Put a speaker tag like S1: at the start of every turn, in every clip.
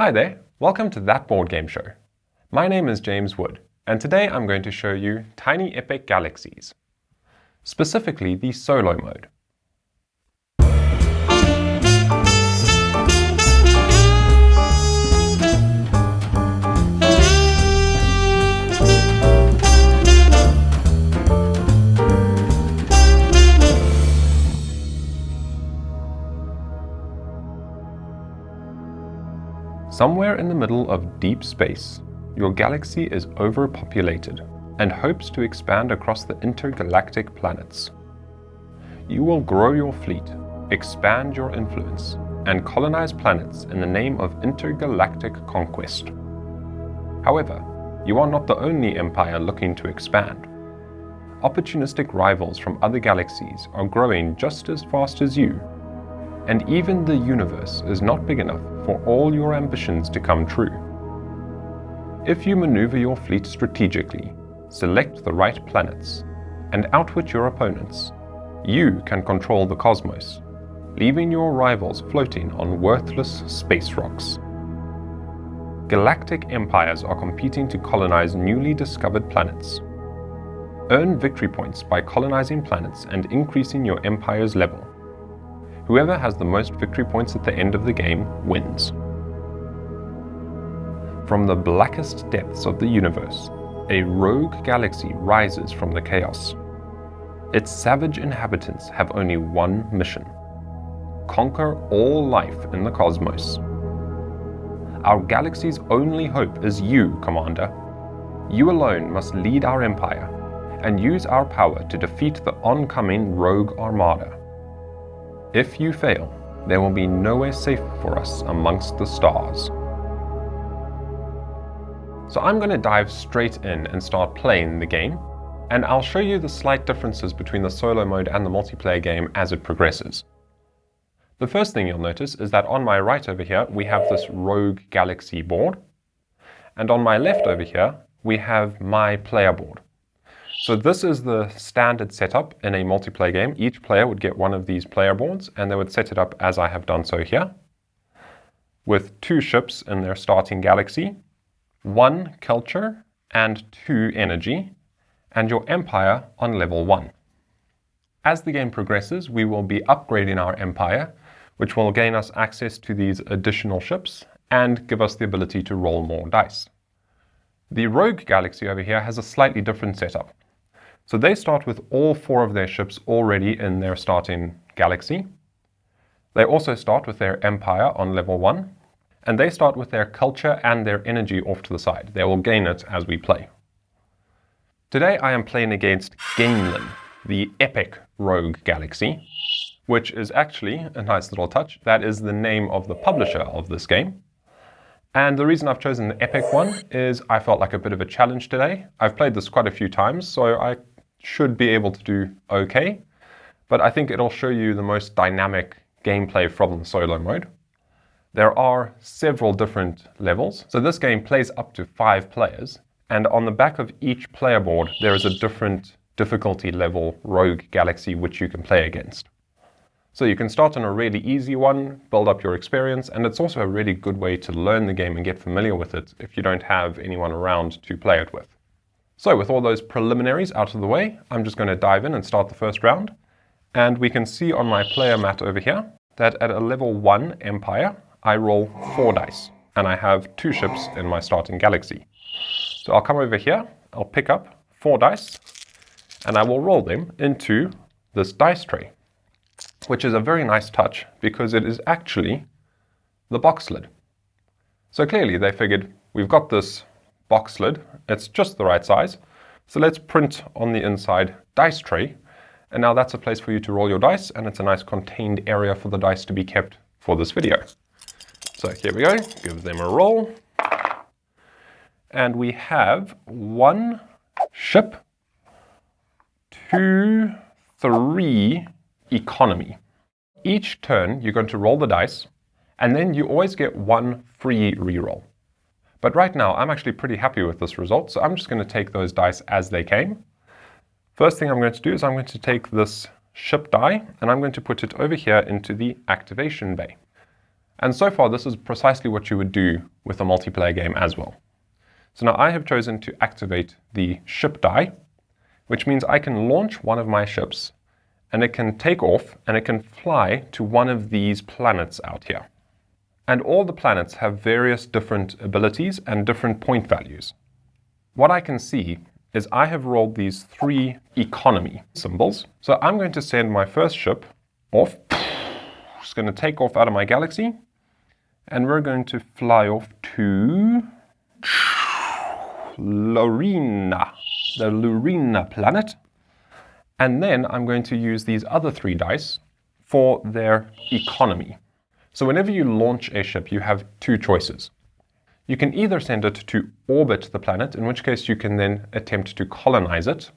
S1: Hi there, welcome to That Board Game Show. My name is James Wood, and today I'm going to show you tiny epic galaxies, specifically the solo mode. Somewhere in the middle of deep space, your galaxy is overpopulated and hopes to expand across the intergalactic planets. You will grow your fleet, expand your influence, and colonize planets in the name of intergalactic conquest. However, you are not the only empire looking to expand. Opportunistic rivals from other galaxies are growing just as fast as you, and even the universe is not big enough for all your ambitions to come true. If you maneuver your fleet strategically, select the right planets, and outwit your opponents, you can control the cosmos, leaving your rivals floating on worthless space rocks. Galactic empires are competing to colonize newly discovered planets. Earn victory points by colonizing planets and increasing your empire's level. Whoever has the most victory points at the end of the game wins. From the blackest depths of the universe, a rogue galaxy rises from the chaos. Its savage inhabitants have only one mission: conquer all life in the cosmos. Our galaxy's only hope is you, Commander. You alone must lead our empire and use our power to defeat the oncoming rogue armada. If you fail, there will be nowhere safe for us amongst the stars. So I'm going to dive straight in and start playing the game, and I'll show you the slight differences between the solo mode and the multiplayer game as it progresses. The first thing you'll notice is that on my right over here we have this rogue galaxy board, and on my left over here we have my player board. So this is the standard setup in a multiplayer game. Each player would get one of these player boards and they would set it up as I have done so here, with 2 ships in their starting galaxy, 1 culture and 2 energy, and your empire on level 1. As the game progresses, we will be upgrading our empire, which will gain us access to these additional ships and give us the ability to roll more dice. The rogue galaxy over here has a slightly different setup. So they start with all 4 of their ships already in their starting galaxy. They also start with their empire on level 1, and they start with their culture and their energy off to the side. They will gain it as we play. Today I am playing against GAMELYN, the epic rogue galaxy, which is actually a nice little touch. That is the name of the publisher of this game. And the reason I've chosen the epic one is I felt like a bit of a challenge today. I've played this quite a few times, so I should be able to do okay, but I think it'll show you the most dynamic gameplay from the solo mode. There are several different levels, so this game plays up to 5 players, and on the back of each player board there is a different difficulty level rogue galaxy which you can play against. So you can start on a really easy one, build up your experience, and it's also a really good way to learn the game and get familiar with it if you don't have anyone around to play it with. So with all those preliminaries out of the way, I'm just going to dive in and start the first round. And we can see on my player mat over here that at a level 1 empire, I roll 4 dice, and I have 2 ships in my starting galaxy. So I'll come over here, I'll pick up 4 dice, and I will roll them into this dice tray, which is a very nice touch because it is actually the box lid. So clearly they figured, we've got this box lid, it's just the right size, so let's print on the inside dice tray, and now that's a place for you to roll your dice, and it's a nice contained area for the dice to be kept for this video. So here we go, give them a roll, and we have 1 ship, 2, 3 economy. Each turn you're going to roll the dice, and then you always get 1 free reroll. But right now I'm actually pretty happy with this result, so I'm just going to take those dice as they came. First thing I'm going to do is I'm going to take this ship die and I'm going to put it over here into the activation bay. And so far, this is precisely what you would do with a multiplayer game as well. So now I have chosen to activate the ship die, which means I can launch one of my ships and it can take off and it can fly to one of these planets out here. And all the planets have various different abilities and different point values. What I can see is I have rolled these 3 economy symbols. So I'm going to send my first ship off. It's going to take off out of my galaxy. And we're going to fly off to Lorena, the Lorena planet. And then I'm going to use these other 3 dice for their economy. So whenever you launch a ship, you have 2 choices. You can either send it to orbit the planet, in which case you can then attempt to colonize it,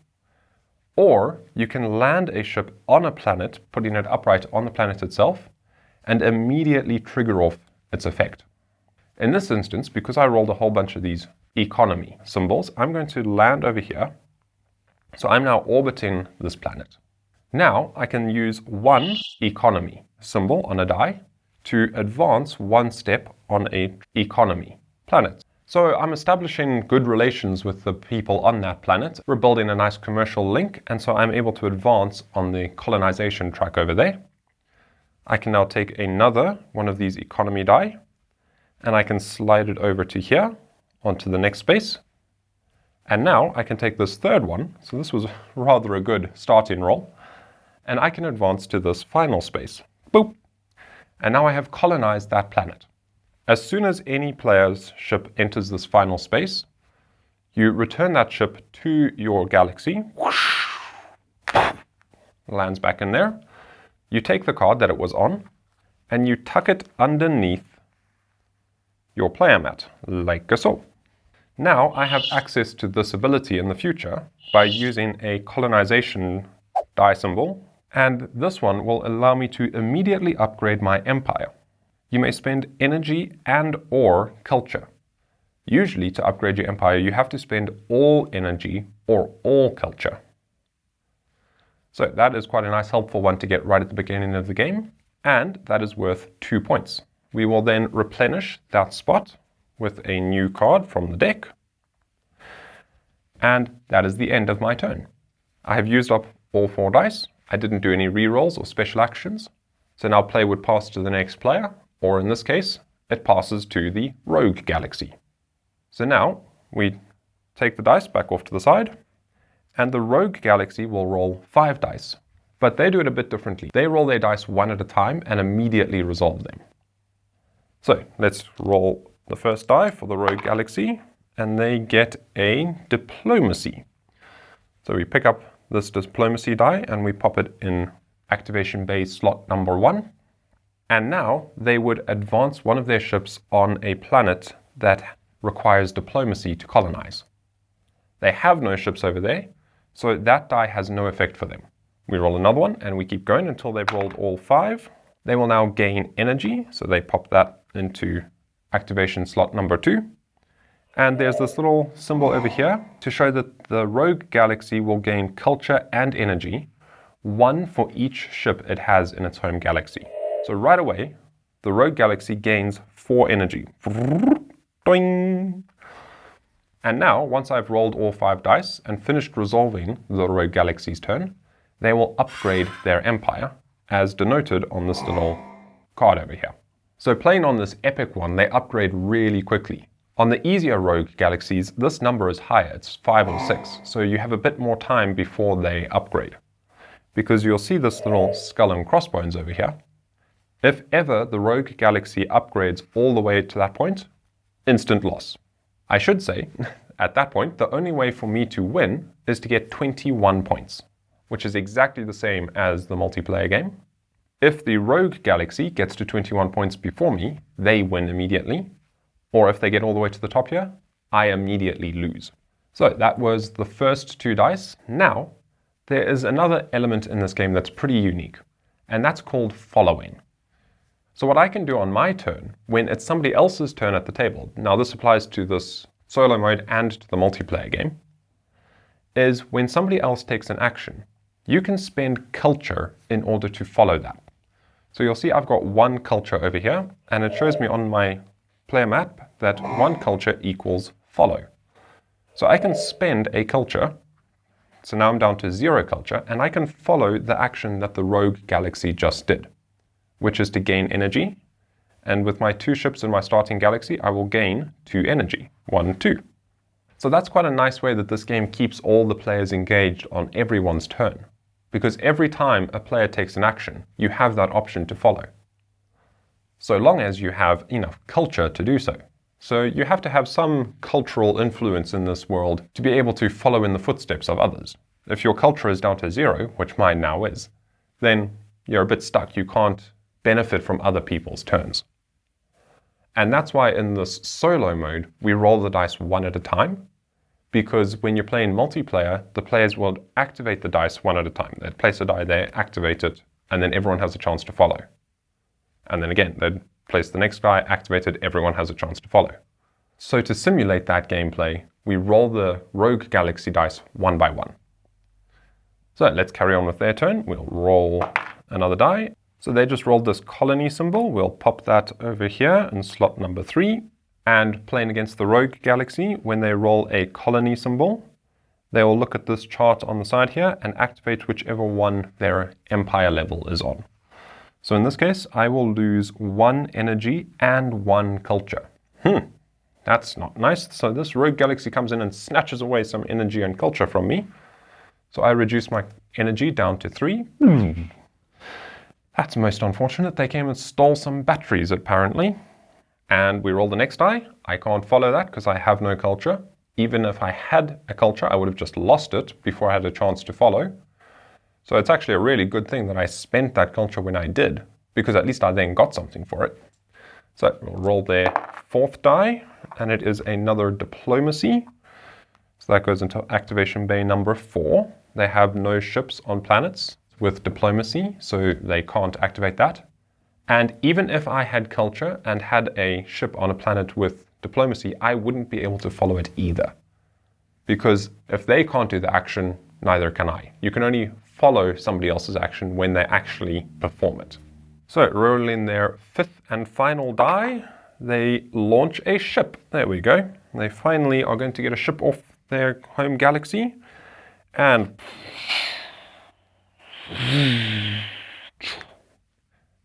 S1: or you can land a ship on a planet, putting it upright on the planet itself, and immediately trigger off its effect. In this instance, because I rolled a whole bunch of these economy symbols, I'm going to land over here. So I'm now orbiting this planet. Now I can use 1 economy symbol on a die to advance 1 step on an economy planet. So I'm establishing good relations with the people on that planet. We're building a nice commercial link, and so I'm able to advance on the colonization track over there. I can now take another one of these economy die, and I can slide it over to here, onto the next space. And now I can take this 3rd one, so this was rather a good starting roll, and I can advance to this final space. Boop! And now I have colonized that planet. As soon as any player's ship enters this final space, you return that ship to your galaxy, whoosh, lands back in there. You take the card that it was on, and you tuck it underneath your player mat, like so. Now I have access to this ability in the future by using a colonization die symbol, and this one will allow me to immediately upgrade my empire. You may spend energy and/or culture. Usually to upgrade your empire, you have to spend all energy or all culture. So that is quite a nice helpful one to get right at the beginning of the game, and that is worth 2 points. We will then replenish that spot with a new card from the deck, and that is the end of my turn. I have used up all 4 dice. I didn't do any rerolls or special actions, so now play would pass to the next player, or in this case, it passes to the rogue galaxy. So now we take the dice back off to the side, and the rogue galaxy will roll 5 dice, but they do it a bit differently. They roll their dice 1 at a time and immediately resolve them. So let's roll the first die for the rogue galaxy, and they get a diplomacy. So we pick up this diplomacy die and we pop it in activation bay slot number 1. And now they would advance one of their ships on a planet that requires diplomacy to colonize. They have no ships over there, so that die has no effect for them. We roll another one and we keep going until they've rolled all 5. They will now gain energy, so they pop that into activation slot number 2. And there's this little symbol over here to show that the rogue galaxy will gain culture and energy, 1 for each ship it has in its home galaxy. So right away, the rogue galaxy gains 4 energy. Doing. And now, once I've rolled all 5 dice and finished resolving the rogue galaxy's turn, they will upgrade their empire, as denoted on this little card over here. So playing on this epic one, they upgrade really quickly. On the easier rogue galaxies, this number is higher, it's 5 or 6, so you have a bit more time before they upgrade. Because you'll see this little skull and crossbones over here. If ever the rogue galaxy upgrades all the way to that point, instant loss. I should say, at that point, the only way for me to win is to get 21 points, which is exactly the same as the multiplayer game. If the rogue galaxy gets to 21 points before me, they win immediately. Or if they get all the way to the top here, I immediately lose. So that was the first 2 dice. Now, there is another element in this game that's pretty unique, and that's called following. So what I can do on my turn, when it's somebody else's turn at the table, now this applies to this solo mode and to the multiplayer game, is when somebody else takes an action, you can spend culture in order to follow that. So you'll see I've got one culture over here, and it shows me on my player map that one culture equals follow. So I can spend a culture, so now I'm down to 0 culture, and I can follow the action that the rogue galaxy just did, which is to gain energy. And with my 2 ships in my starting galaxy, I will gain 2 energy, 1, 2. So that's quite a nice way that this game keeps all the players engaged on everyone's turn. Because every time a player takes an action, you have that option to follow. So long as you have enough culture to do so. So you have to have some cultural influence in this world to be able to follow in the footsteps of others. If your culture is down to 0, which mine now is, then you're a bit stuck. You can't benefit from other people's turns. And that's why in this solo mode, we roll the dice one at a time, because when you're playing multiplayer, the players will activate the dice one at a time. They'd place a die there, activate it, and then everyone has a chance to follow. And then again, they'd place the next die, activate it, everyone has a chance to follow. So to simulate that gameplay, we roll the rogue galaxy dice one by one. So let's carry on with their turn. We'll roll another die. So they just rolled this colony symbol. We'll pop that over here in slot number 3. And playing against the rogue galaxy, when they roll a colony symbol, they will look at this chart on the side here and activate whichever one their empire level is on. So in this case, I will lose 1 energy and 1 culture. That's not nice. So this rogue galaxy comes in and snatches away some energy and culture from me. So I reduce my energy down to 3. That's most unfortunate. They came and stole some batteries, apparently. And we roll the next die. I can't follow that because I have no culture. Even if I had a culture, I would have just lost it before I had a chance to follow. So it's actually a really good thing that I spent that culture when I did, because at least I then got something for it. So we'll roll their 4th die, and it is another diplomacy. So that goes into activation bay number 4. They have no ships on planets with diplomacy, so they can't activate that. And even if I had culture and had a ship on a planet with diplomacy, I wouldn't be able to follow it either. Because if they can't do the action, neither can I. You can only follow somebody else's action when they actually perform it. So rolling their 5th and final die, they launch a ship. There we go. They finally are going to get a ship off their home galaxy. And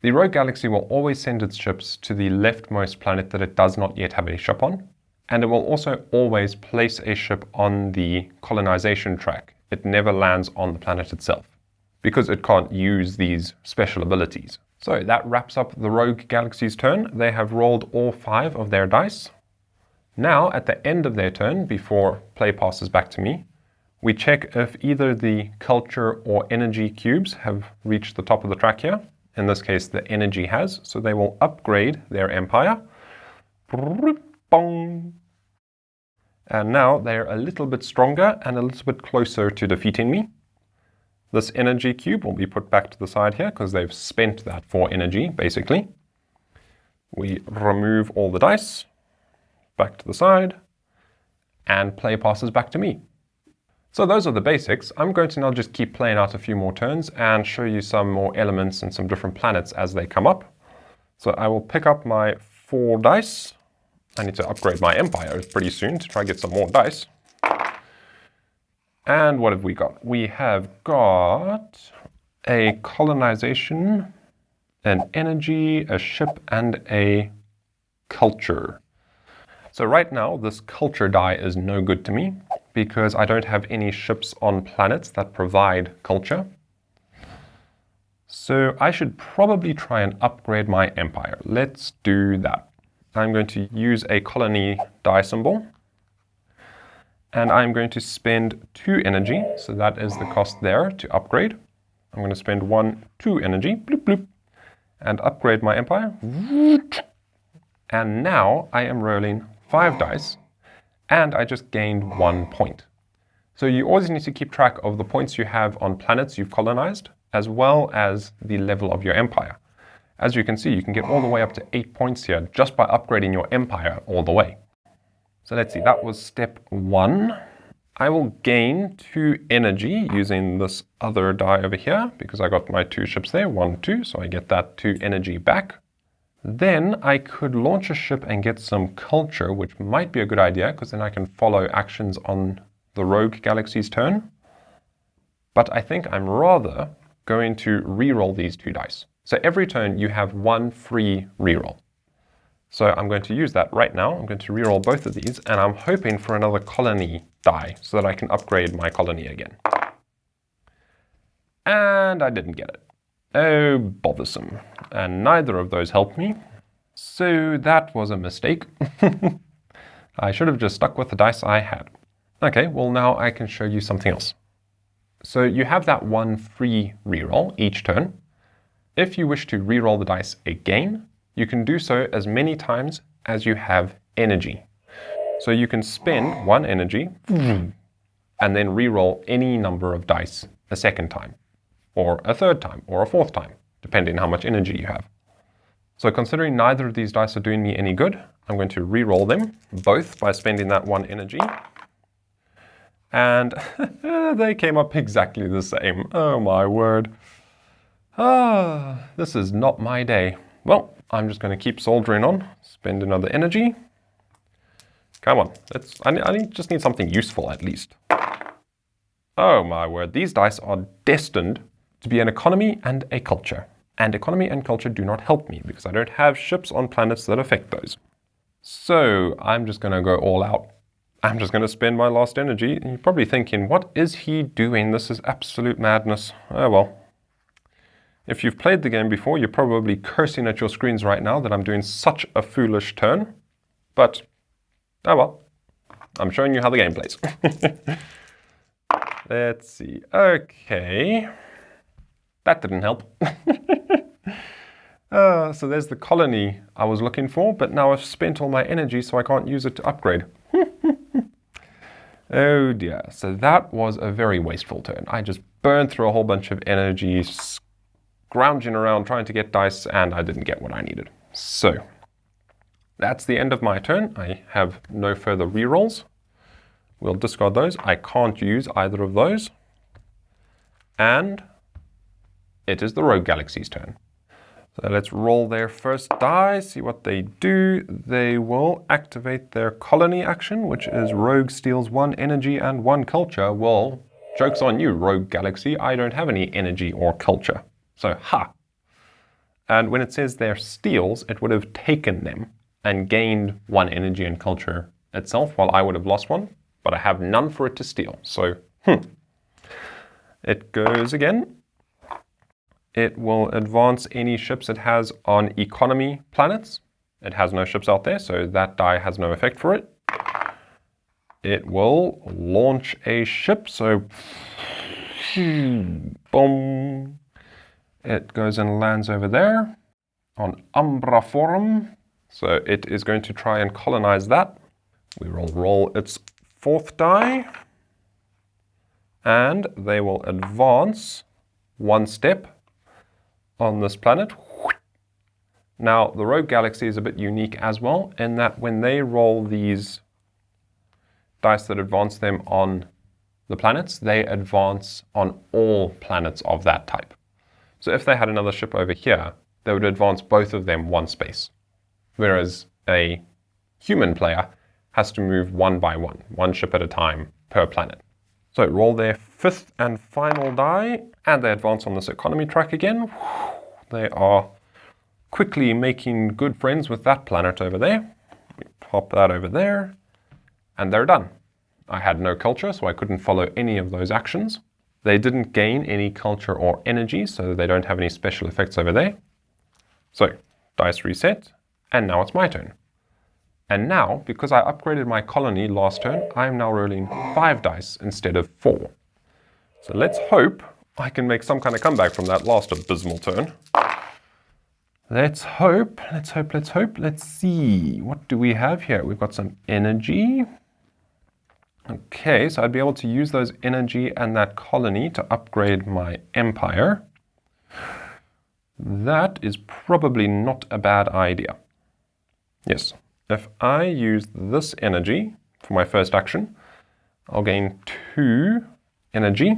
S1: the rogue galaxy will always send its ships to the leftmost planet that it does not yet have a ship on. And it will also always place a ship on the colonization track. It never lands on the planet itself, because it can't use these special abilities. So that wraps up the rogue galaxy's turn. They have rolled all 5 of their dice. Now, at the end of their turn, before play passes back to me, we check if either the culture or energy cubes have reached the top of the track here. In this case, the energy has, so they will upgrade their empire. And now they're a little bit stronger and a little bit closer to defeating me. This energy cube will be put back to the side here because they've spent that for energy, basically. We remove all the dice, back to the side, and play passes back to me. So those are the basics. I'm going to now just keep playing out a few more turns and show you some more elements and some different planets as they come up. So I will pick up my 4 dice. I need to upgrade my empire pretty soon to try and get some more dice. And what have we got? We have got a colonization, an energy, a ship, and a culture. So right now, this culture die is no good to me because I don't have any ships on planets that provide culture. So I should probably try and upgrade my empire. Let's do that. I'm going to use a colony die symbol. And I'm going to spend 2 energy, so that is the cost there to upgrade. I'm going to spend 2 energy, bloop, bloop, and upgrade my empire. And now I am rolling 5 dice, and I just gained 1 point. So you always need to keep track of the points you have on planets you've colonized, as well as the level of your empire. As you can see, you can get all the way up to 8 points here just by upgrading your empire all the way. So let's see, that was step 1. I will gain 2 energy using this other die over here because I got my 2 ships there, 1, 2, so I get that 2 energy back. Then I could launch a ship and get some culture, which might be a good idea because then I can follow actions on the rogue Galaxies turn. But I think I'm rather going to reroll these 2 dice. So every turn you have 1 free reroll. So I'm going to use that right now. I'm going to reroll both of these, and I'm hoping for another colony die so that I can upgrade my colony again. And I didn't get it. Oh, bothersome. And neither of those helped me. So that was a mistake. I should have just stuck with the dice I had. Okay, well now I can show you something else. So you have that 1 free reroll each turn. If you wish to reroll the dice again, you can do so as many times as you have energy. So you can spend 1 energy and then reroll any number of dice a second time, or a third time, or a fourth time, depending on how much energy you have. So considering neither of these dice are doing me any good, I'm going to reroll them, both by spending that 1 energy. And they came up exactly the same. Oh my word. This is not my day. Well, I'm just going to keep soldiering on, spend another energy. Come on, just need something useful at least. Oh my word, these dice are destined to be an economy and a culture. And economy and culture do not help me because I don't have ships on planets that affect those. So I'm just going to go all out. I'm just going to spend my last energy. And you're probably thinking, what is he doing? This is absolute madness. Oh well. If you've played the game before, you're probably cursing at your screens right now that I'm doing such a foolish turn. But, oh well. I'm showing you how the game plays. Let's see. Okay. That didn't help. So there's the colony I was looking for, but now I've spent all my energy, so I can't use it to upgrade. Oh dear. So that was a very wasteful turn. I just burned through a whole bunch of energy, scrounging around trying to get dice, and I didn't get what I needed. So that's the end of my turn. I have no further rerolls. We'll discard those. I can't use either of those. And it is the rogue Galaxy's turn. So let's roll their first die, see what they do. They will activate their colony action, which is rogue steals 1 energy and 1 culture. Well, joke's on you, rogue Galaxy. I don't have any energy or culture. So, ha! And when it says they're steals, it would have taken them and gained 1 energy and culture itself, while I would have lost 1. But I have none for it to steal. So, It goes again. It will advance any ships it has on economy planets. It has no ships out there, so that die has no effect for it. It will launch a ship, so boom. It goes and lands over there on Umbra Forum. So it is going to try and colonize that. We will roll its 4th die. And they will advance 1 step on this planet. Now, the rogue galaxy is a bit unique as well in that when they roll these dice that advance them on the planets, they advance on all planets of that type. So if they had another ship over here, they would advance both of them 1 space. Whereas a human player has to move 1 by 1 ship at a time per planet. So roll their 5th and final die, and they advance on this economy track again. They are quickly making good friends with that planet over there. We pop that over there, and they're done. I had no culture, so I couldn't follow any of those actions. They didn't gain any culture or energy, so they don't have any special effects over there. So, dice reset, and now it's my turn. And now, because I upgraded my colony last turn, I'm now rolling 5 dice instead of 4. So let's hope I can make some kind of comeback from that last abysmal turn. Let's hope. Let's see. What do we have here? We've got some energy. Okay, so I'd be able to use those energy and that colony to upgrade my empire. That is probably not a bad idea. Yes. If I use this energy for my first action, I'll gain 2 energy.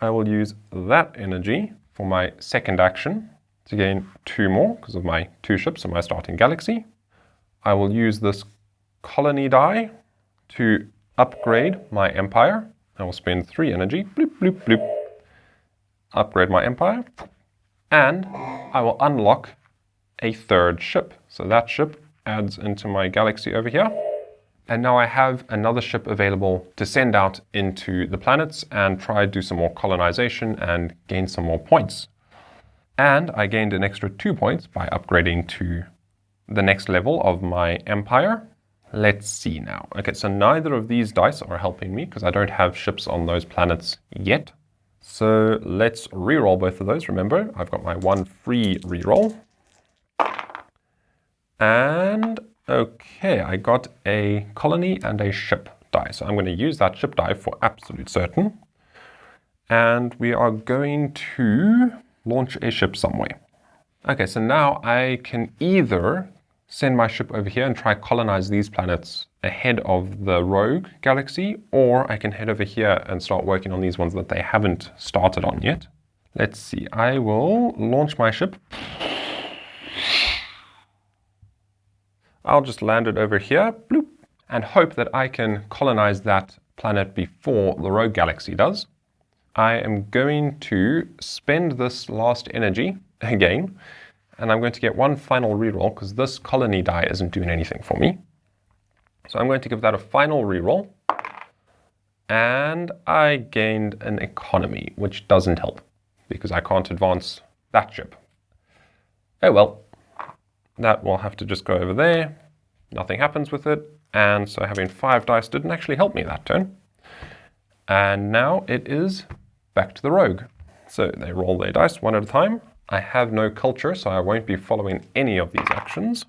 S1: I will use that energy for my second action to gain 2 more because of my 2 ships in my starting galaxy. I will use this colony die to upgrade my empire. I will spend 3 energy, bloop, bloop, bloop, upgrade my empire, and I will unlock a 3rd ship. So that ship adds into my galaxy over here. And now I have another ship available to send out into the planets and try to do some more colonization and gain some more points. And I gained an extra 2 points by upgrading to the next level of my empire. Let's see now. Okay, so neither of these dice are helping me because I don't have ships on those planets yet. So let's reroll both of those. Remember, I've got my 1 free reroll. And okay, I got a colony and a ship die. So I'm going to use that ship die for absolute certain. And we are going to launch a ship somewhere. Okay, so now I can either send my ship over here and try colonize these planets ahead of the rogue galaxy, or I can head over here and start working on these ones that they haven't started on yet. Let's see, I will launch my ship. I'll just land it over here, bloop, and hope that I can colonize that planet before the rogue galaxy does. I am going to spend this last energy again, and I'm going to get 1 final reroll because this colony die isn't doing anything for me. So I'm going to give that a final reroll, and I gained an economy, which doesn't help because I can't advance that ship. Oh well. That will have to just go over there. Nothing happens with it. And so having 5 dice didn't actually help me that turn. And now it is back to the rogue. So they roll their dice 1 at a time. I have no culture, so I won't be following any of these actions.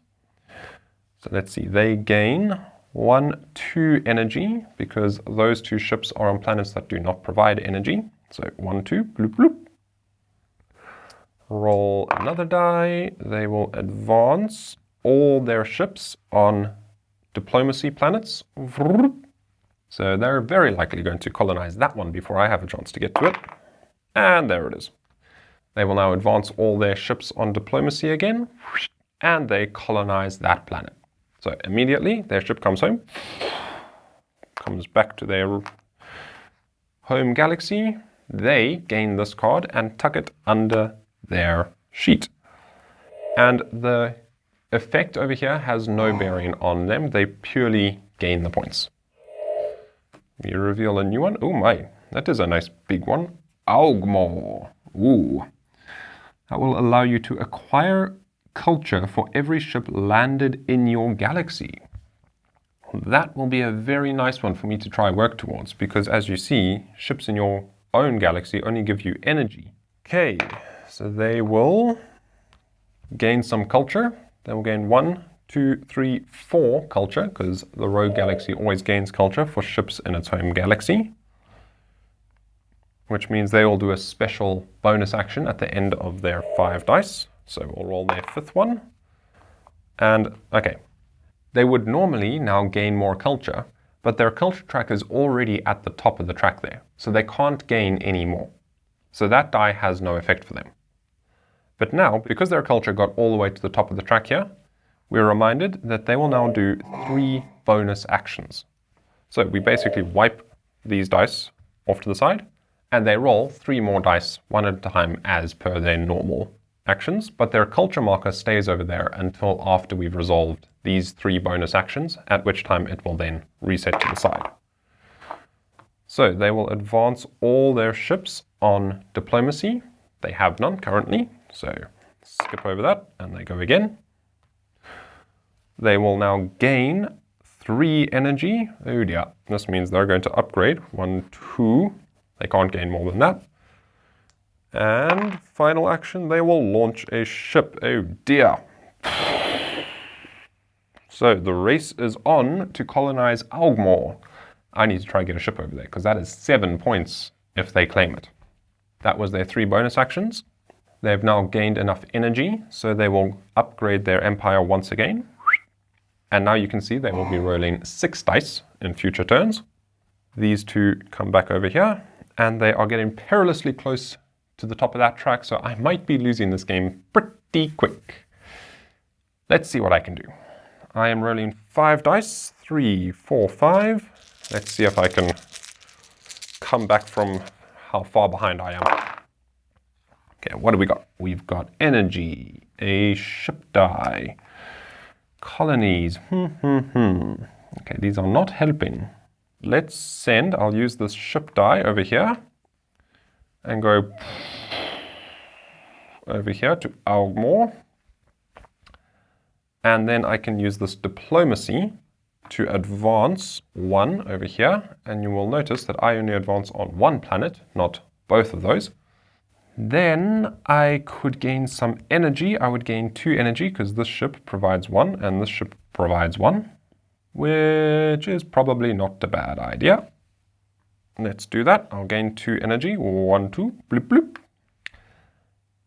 S1: So let's see. They gain 1, 2 energy because those 2 ships are on planets that do not provide energy. So 1, 2, bloop, bloop. Roll another die. They will advance all their ships on diplomacy planets. So they're very likely going to colonize that one before I have a chance to get to it. And there it is. They will now advance all their ships on diplomacy again, and they colonize that planet. So immediately their ship comes home, comes back to their home galaxy. They gain this card and tuck it under their sheet. And the effect over here has no bearing on them. They purely gain the points. We reveal a new one. Oh my, that is a nice big one. Augmore. Ooh. That will allow you to acquire culture for every ship landed in your galaxy. That will be a very nice one for me to try work towards because as you see, ships in your own galaxy only give you energy. Okay. So they will gain some culture. They will gain 1, 2, 3, 4 culture because the rogue galaxy always gains culture for ships in its home galaxy, which means they will do a special bonus action at the end of their 5 dice. So we'll roll their 5th one. And okay, they would normally now gain more culture, but their culture track is already at the top of the track there. So they can't gain any more. So that die has no effect for them. But now, because their culture got all the way to the top of the track here, we're reminded that they will now do 3 bonus actions. So we basically wipe these dice off to the side, and they roll 3 more dice, 1 at a time as per their normal actions, but their culture marker stays over there until after we've resolved these 3 bonus actions, at which time it will then reset to the side. So they will advance all their ships on diplomacy. They have none currently. So skip over that and they go again. They will now gain 3 energy. Oh dear, this means they're going to upgrade 1, 2. They can't gain more than that. And final action, they will launch a ship. Oh dear. So the race is on to colonize Augmore. I need to try and get a ship over there because that is 7 points if they claim it. That was their 3 bonus actions. They've now gained enough energy, so they will upgrade their empire once again. And now you can see they will be rolling 6 dice in future turns. these two come back over here, and they are getting perilously close to the top of that track, so I might be losing this game pretty quick. Let's see what I can do. I am rolling 5 dice, 3, 4, 5. Let's see if I can come back from how far behind I am. Okay, what do we got? We've got energy, a ship die, colonies. Okay, these are not helping. Let's send, I'll use this ship die over here and go over here to Algmore. And then I can use this diplomacy to advance 1 over here. And you will notice that I only advance on 1 planet, not both of those. Then I could gain some energy. I would gain 2 energy because this ship provides 1 and this ship provides 1, which is probably not a bad idea. Let's do that. I'll gain 2 energy. 1, 2, bloop, bloop.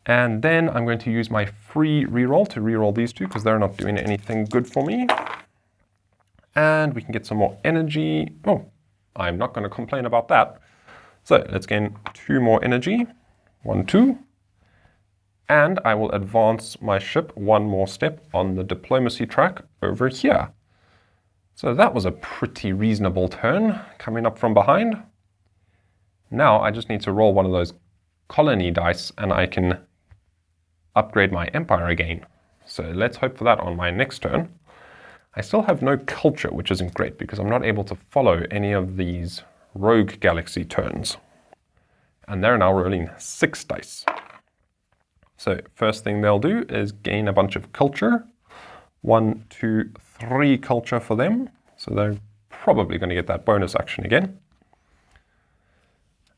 S1: And then I'm going to use my free reroll to reroll these 2 because they're not doing anything good for me. And we can get some more energy. Oh, I'm not going to complain about that. So let's gain 2 more energy. 1, 2. And I will advance my ship 1 more step on the diplomacy track over here. So that was a pretty reasonable turn coming up from behind. Now I just need to roll one of those colony dice and I can upgrade my empire again. So let's hope for that on my next turn. I still have no culture, which isn't great because I'm not able to follow any of these rogue galaxy turns. And they're now rolling 6 dice. So first thing they'll do is gain a bunch of culture. 1, 2, 3 culture for them. So they're probably going to get that bonus action again.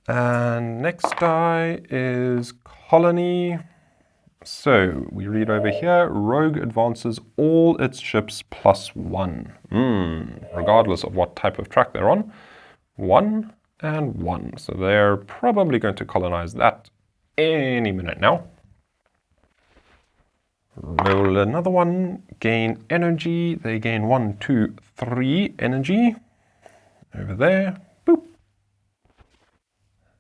S1: And next die is colony. So we read over here, rogue advances all its ships +1. Regardless of what type of track they're on. 1 and 1. So they're probably going to colonize that any minute now. Roll another one, gain energy. They gain 1, 2, 3 energy. Over there, boop.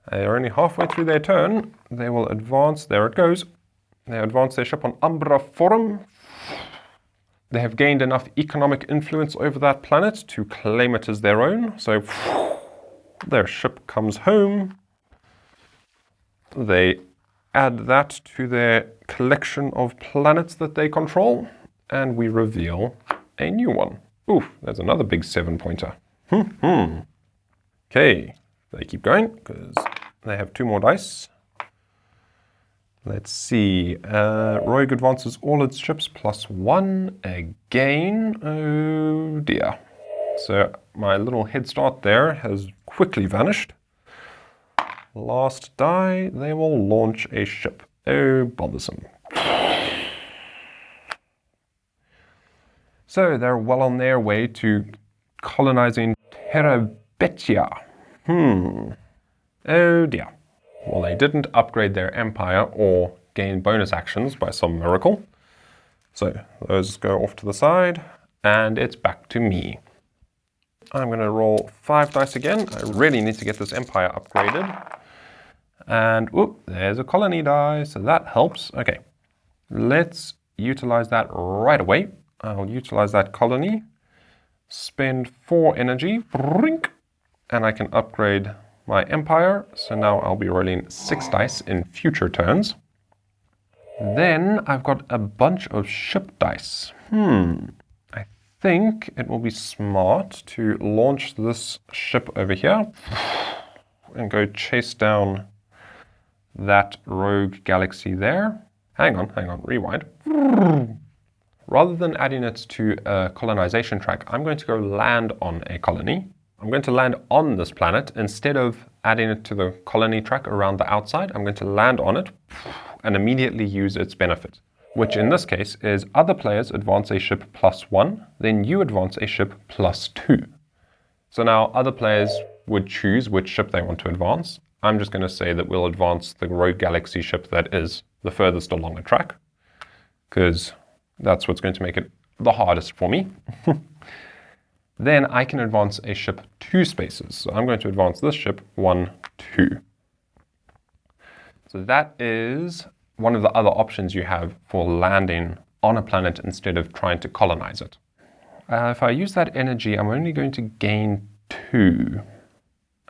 S1: They are only halfway through their turn. They will advance, there it goes. They advance their ship on Umbra Forum. They have gained enough economic influence over that planet to claim it as their own. So their ship comes home. They add that to their collection of planets that they control, and we reveal a new one. Oof, there's another big 7-pointer. Okay, they keep going because they have 2 more dice. Let's see, rogue advances all its ships +1 again. Oh dear. So my little head start there has quickly vanished. Last die, they will launch a ship. Oh, bothersome. So they're well on their way to colonizing Terabithia. Oh dear. Well, they didn't upgrade their empire or gain bonus actions by some miracle. So those go off to the side, and it's back to me. I'm going to roll 5 dice again. I really need to get this empire upgraded. And whoop, there's a colony die, so that helps. Okay, let's utilize that right away. I'll utilize that colony, spend 4 energy, and I can upgrade my empire. So now I'll be rolling 6 dice in future turns. Then I've got a bunch of ship dice. I think it will be smart to launch this ship over here and go chase down that rogue galaxy there. Hang on, rewind. Rather than adding it to a colonization track, I'm going to go land on a colony. I'm going to land on this planet. Instead of adding it to the colony track around the outside, I'm going to land on it and immediately use its benefit, which in this case is other players advance a ship +1, then you advance a ship +2. So now other players would choose which ship they want to advance. I'm just going to say that we'll advance the rogue galaxy ship that is the furthest along the track, because that's what's going to make it the hardest for me. then I can advance a ship 2 spaces. So I'm going to advance this ship 1, 2. So that is one of the other options you have for landing on a planet instead of trying to colonize it. If I use that energy, I'm only going to gain 2.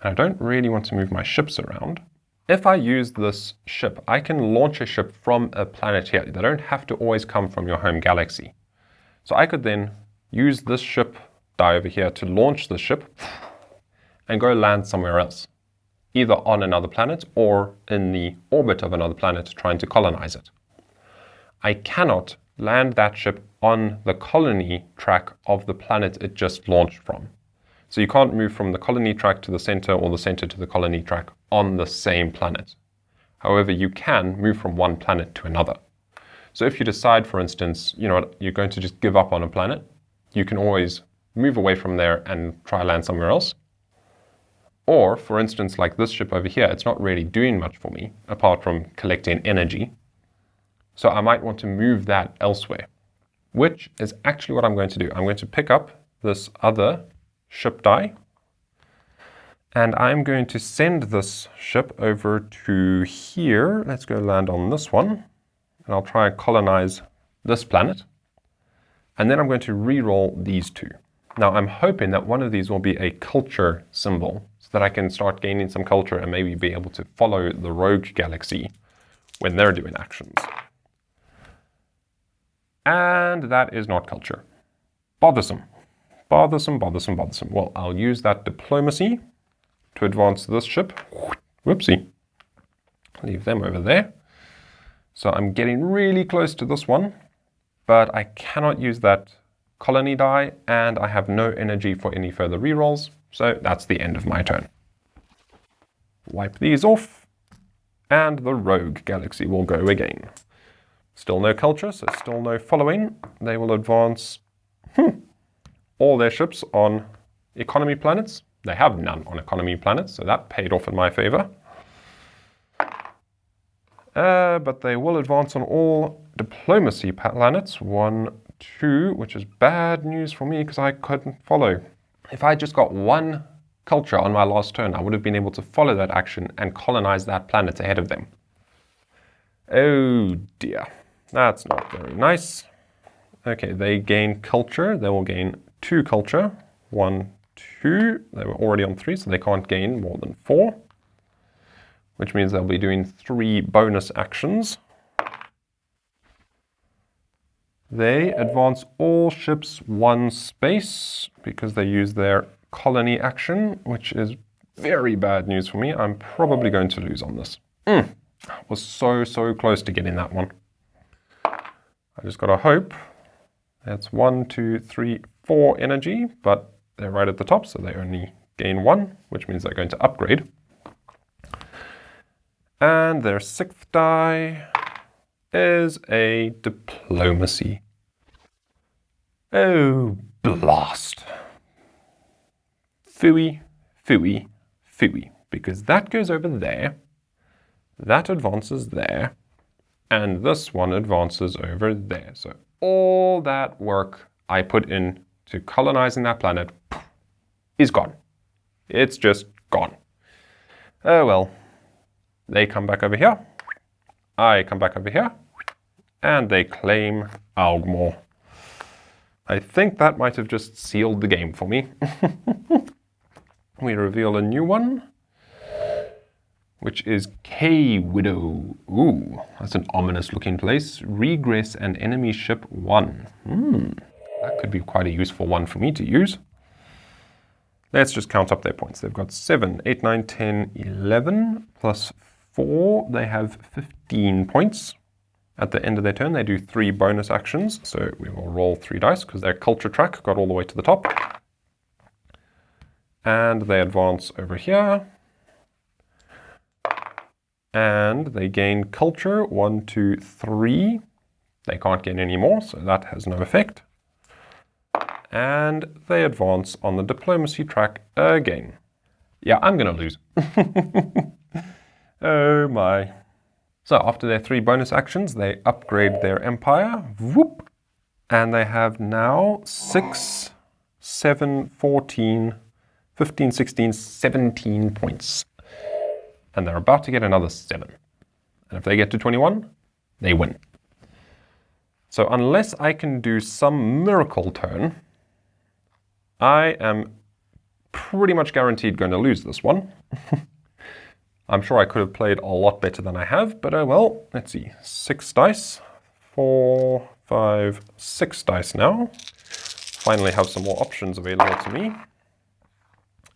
S1: I don't really want to move my ships around. If I use this ship, I can launch a ship from a planet here. They don't have to always come from your home galaxy. So I could then use this ship die over here to launch the ship and go land somewhere else, either on another planet or in the orbit of another planet trying to colonize it. I cannot land that ship on the colony track of the planet it just launched from. So you can't move from the colony track to the center or the center to the colony track on the same planet. However, you can move from one planet to another. So if you decide, for instance, you know what, you're going to just give up on a planet, you can always move away from there and try land somewhere else. Or, for instance, like this ship over here, it's not really doing much for me, apart from collecting energy. So I might want to move that elsewhere, which is actually what I'm going to do. I'm going to pick up this other ship die, and I'm going to send this ship over to here. Let's go land on this one, and I'll try and colonize this planet. And then I'm going to re-roll these 2. Now I'm hoping that one of these will be a culture symbol, so that I can start gaining some culture and maybe be able to follow the rogue galaxy when they're doing actions. And that is not culture. Bothersome. Bothersome, bothersome, bothersome. Well, I'll use that diplomacy to advance this ship. Whoopsie. Leave them over there. So I'm getting really close to this one, but I cannot use that colony die, and I have no energy for any further rerolls, so that's the end of my turn. Wipe these off, and the rogue galaxy will go again. Still no culture, so still no following. They will advance all their ships on economy planets. They have none on economy planets, so that paid off in my favor. But they will advance on all diplomacy planets, 1, 2, which is bad news for me because I couldn't follow. If I just got 1 culture on my last turn, I would have been able to follow that action and colonize that planet ahead of them. Oh dear, that's not very nice. Okay, they gain culture. They will gain 2 culture. 1, 2. They were already on 3, so they can't gain more than 4. Which means they'll be doing 3 bonus actions. They advance all ships 1 space because they use their colony action, which is very bad news for me. I'm probably going to lose on this. I was so close to getting that one. I just gotta hope. That's 1, 2, 3, 4 energy, but they're right at the top, so they only gain 1, which means they're going to upgrade. And their 6th die is a diplomacy. Oh, blast. Phooey, phooey, phooey. Because that goes over there, that advances there, and this one advances over there. So all that work I put in to colonizing that planet is gone. It's just gone. Oh well. They come back over here. I come back over here. And they claim Algmore. I think that might have just sealed the game for me. We reveal a new one, which is K-Widow. Ooh, that's an ominous looking place. Regress an enemy ship 1. That could be quite a useful one for me to use. Let's just count up their points. They've got 7, 8, 9, 10, 11, plus 4. They have 15 points. At the end of their turn, they do 3 bonus actions. So we will roll 3 dice because their culture track got all the way to the top. And they advance over here. And they gain culture, 1, 2, 3. They can't gain any more, so that has no effect. And they advance on the diplomacy track again. Yeah, I'm gonna lose. Oh my. So after their 3 bonus actions, they upgrade their empire. Whoop! And they have now 6 7, 14, 15, 16, 17 points. And they're about to get another 7. And if they get to 21, they win. So unless I can do some miracle turn, I am pretty much guaranteed going to lose this one. I'm sure I could have played a lot better than I have, but oh well. Let's see. 6 dice. 4, 5, 6 dice now. Finally have some more options available to me.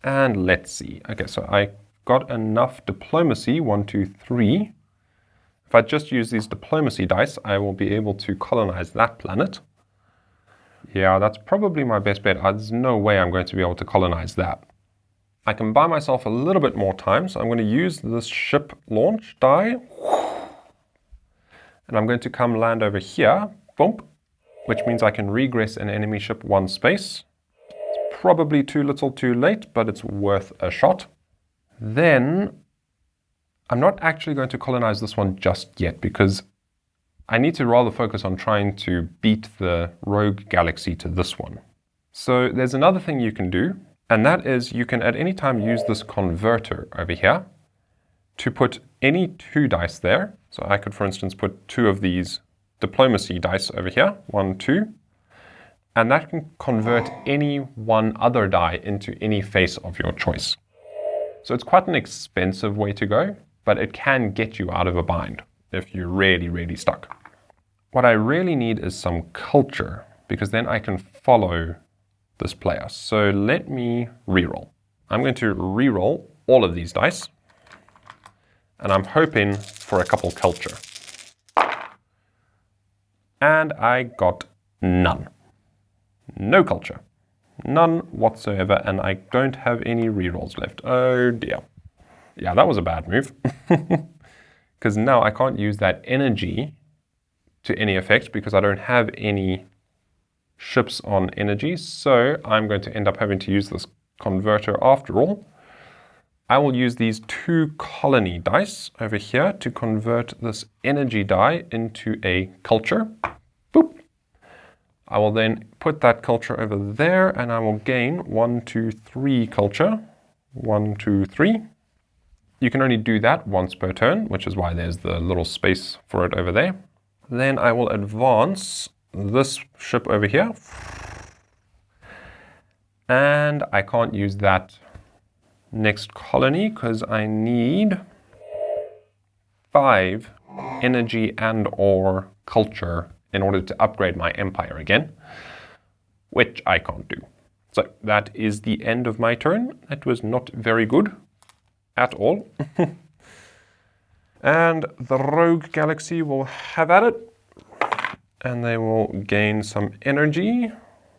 S1: And let's see. Okay, so I got enough diplomacy. 1, 2, 3. If I just use these diplomacy dice, I will be able to colonize that planet. Yeah, that's probably my best bet. There's no way I'm going to be able to colonize that. I can buy myself a little bit more time, so I'm going to use this ship launch die. And I'm going to come land over here, boom, which means I can regress an enemy ship 1 space. It's probably too little too late, but it's worth a shot. Then I'm not actually going to colonize this one just yet because I need to rather focus on trying to beat the rogue galaxy to this one. So there's another thing you can do, and that is you can at any time use this converter over here to put any 2 dice there. So I could, for instance, put 2 of these diplomacy dice over here, 1, 2, and that can convert any one other die into any face of your choice. So it's quite an expensive way to go, but it can get you out of a bind if you're really, really stuck. What I really need is some culture, because then I can follow this player. So let me reroll. I'm going to reroll all of these dice, and I'm hoping for a couple culture. And I got none. No culture. None whatsoever, and I don't have any rerolls left. Oh dear. Yeah, that was a bad move. Because now I can't use that energy to any effect because I don't have any ships on energy. So I'm going to end up having to use this converter after all. I will use these 2 colony dice over here to convert this energy die into a culture. Boop. I will then put that culture over there and I will gain 1, 2, 3 culture. 1, 2, 3. You can only do that once per turn, which is why there's the little space for it over there. Then I will advance this ship over here. And I can't use that next colony because I need 5 energy and or culture in order to upgrade my empire again, which I can't do. So that is the end of my turn. That was not very good at all. And the rogue galaxy will have at it, and they will gain some energy.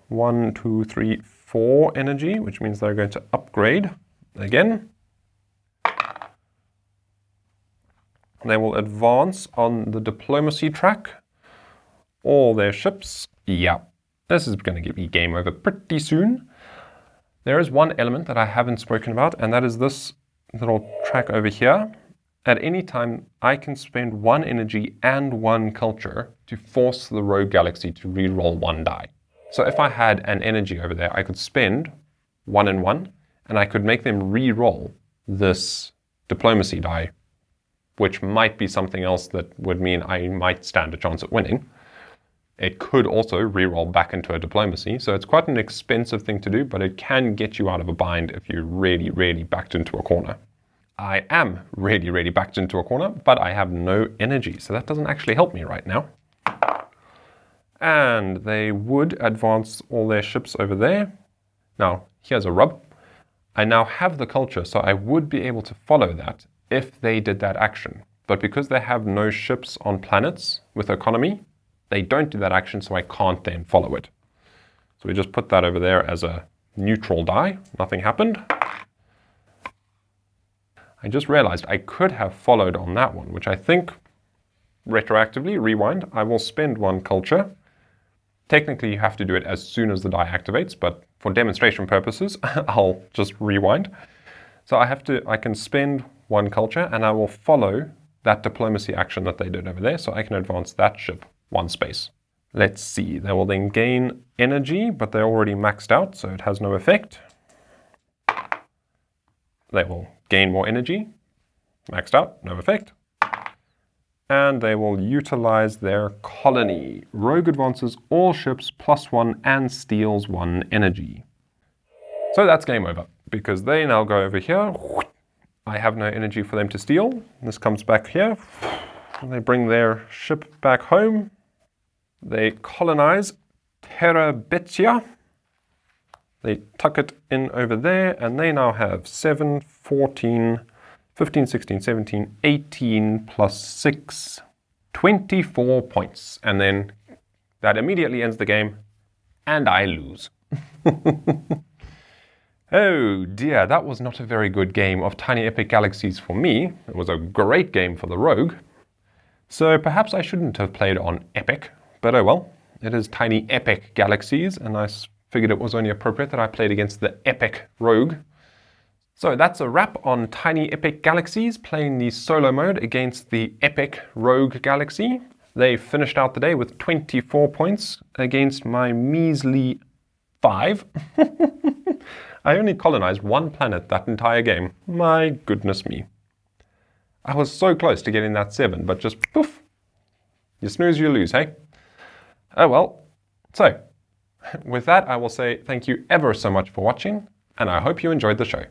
S1: 1, 2, 3, 4 energy, which means they're going to upgrade again. They will advance on the diplomacy track. All their ships. Yeah, this is going to get me game over pretty soon. There is one element that I haven't spoken about, and that is this little track over here. At any time, I can spend 1 energy and 1 culture to force the rogue galaxy to re-roll 1 die. So if I had an energy over there, I could spend 1 and 1, and I could make them re-roll this diplomacy die, which might be something else that would mean I might stand a chance at winning. It could also re-roll back into a diplomacy, so it's quite an expensive thing to do, but it can get you out of a bind if you're really, really backed into a corner. I am really, really backed into a corner, but I have no energy, so that doesn't actually help me right now. And they would advance all their ships over there. Now, here's a rub. I now have the culture, so I would be able to follow that if they did that action. But because they have no ships on planets with economy, they don't do that action, so I can't then follow it. So we just put that over there as a neutral die. Nothing happened. I just realized I could have followed on that one, which I think, retroactively, rewind, I will spend 1 culture. Technically, you have to do it as soon as the die activates, but for demonstration purposes, I'll just rewind. So I can spend 1 culture, and I will follow that diplomacy action that they did over there, so I can advance that ship 1 space. Let's see, they will then gain energy, but they're already maxed out, so it has no effect. They will gain more energy, maxed out, no effect. And they will utilize their colony. Rogue advances all ships +1 and steals 1 energy. So that's game over, because they now go over here. I have no energy for them to steal. This comes back here. They bring their ship back home. They colonize Terabithia. They tuck it in over there, and they now have 7, 14, 15, 16, 17, 18 plus 6, 24 points. And then that immediately ends the game, and I lose. Oh dear, that was not a very good game of Tiny Epic Galaxies for me. It was a great game for the Rogue. So perhaps I shouldn't have played on Epic, but oh well. It is Tiny Epic Galaxies, and I figured it was only appropriate that I played against the Epic Rogue. So that's a wrap on Tiny Epic Galaxies, playing the solo mode against the Epic Rogue Galaxy. They finished out the day with 24 points against my measly 5. I only colonized 1 planet that entire game. My goodness me. I was so close to getting that 7, but just poof. You snooze, you lose, hey? Oh well. So, with that, I will say thank you ever so much for watching, and I hope you enjoyed the show.